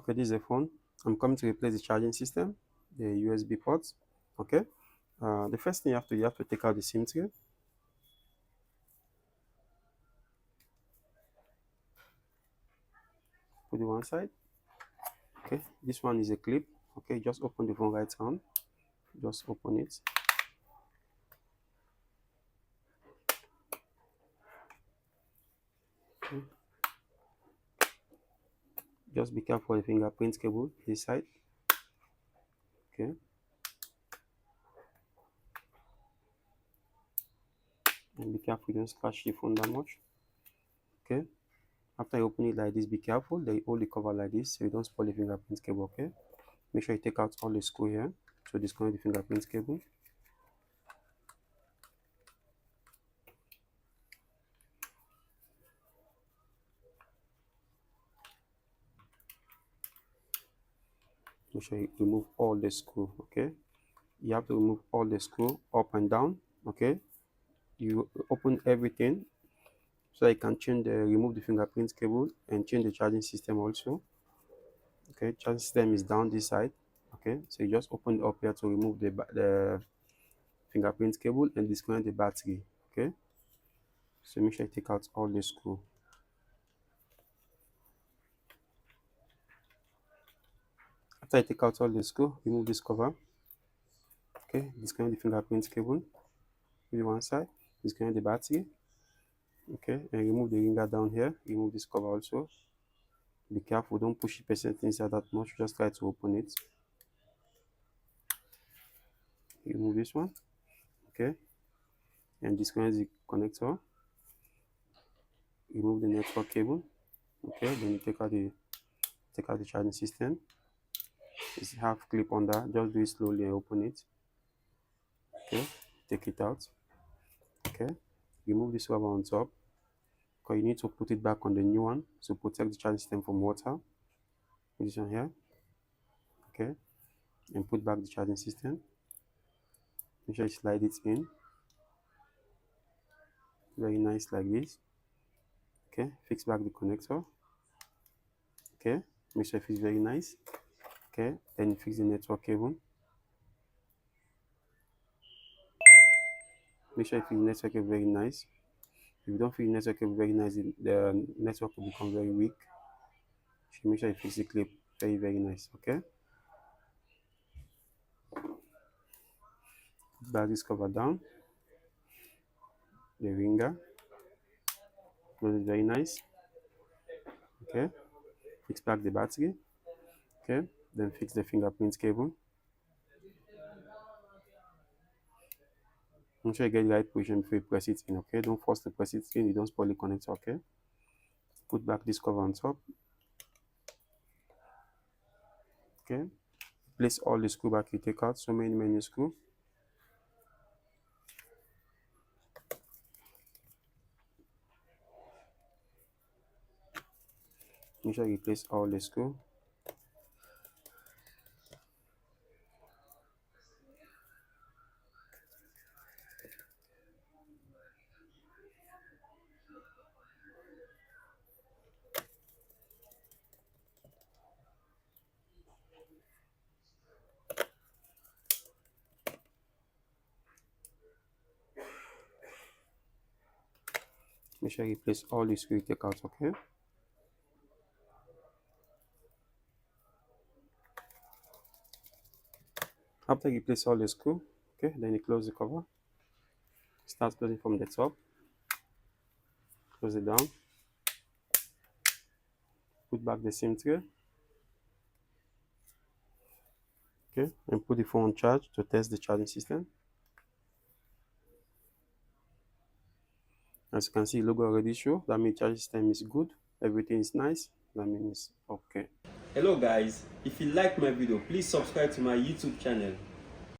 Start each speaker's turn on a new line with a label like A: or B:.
A: Okay, this is the phone. I'm coming to replace the charging system, the USB ports. Okay, the first thing you have to take out the SIM tray. Put it one side. Okay, this one is a clip. Okay, just open the phone right hand. Just open it. Okay. Just be careful of the fingerprint cable this side. Okay. And be careful you don't scratch the phone that much. Okay. After you open it like this, be careful. They hold the cover like this so you don't spoil the fingerprint cable. Okay. Make sure you take out all the screw here to disconnect the fingerprint cable. Make sure you remove all the screw. Okay. You have to remove all the screw up and down. Okay. You open everything so you can remove the fingerprint cable and change the charging system also. Okay, charging system is down this side. Okay, so you just open it up here to remove the fingerprint cable and disconnect the battery. Okay, so make sure you take out all the screw. After you take out all the screw, remove this cover. Okay, disconnect the fingerprint cable. Put it one side. Disconnect the battery. Okay, and remove the ringer down here. Remove this cover also. Be careful, don't push the percent inside that much. Just try to open it. Remove this one. Okay, and disconnect the connector. Remove the network cable. Okay, then you take out the charging system. It's half clip on that. Just do it slowly and open it. Okay, take it out. Okay, remove this rubber on top because you need to put it back on the new one to protect the charging system from water. Put this one here. Okay, and put back the charging system. Make sure you slide it in. Very nice like this. Okay, fix back the connector. Okay, make sure it fits very nice. Okay, then you fix the network cable. Make sure you fix the network cable very nice. If you don't fix the network cable very nice, the network will become very weak. So make sure you fix the clip very nice. Okay, put back this cover down. The ringer, close it very nice. Okay, fix back the battery. Okay, then fix the fingerprint cable. Make sure you get the right position before you press it in. Okay, don't force to press it in, you don't spoil the connector. Okay, put back this cover on top. Okay, place all the screw back you take out, so many screw. Make sure you place all the screw. Make sure you place all the screw you take out. Okay, after you place all the screw, okay, then you close the cover. Start closing from the top. Close it down. Put back the SIM tray. Okay, and put the phone on charge to test the charging system. As you can see, logo already show. That means charging system is good. Everything is nice. That means okay.
B: Hello guys, if you like my video, please subscribe to my YouTube channel.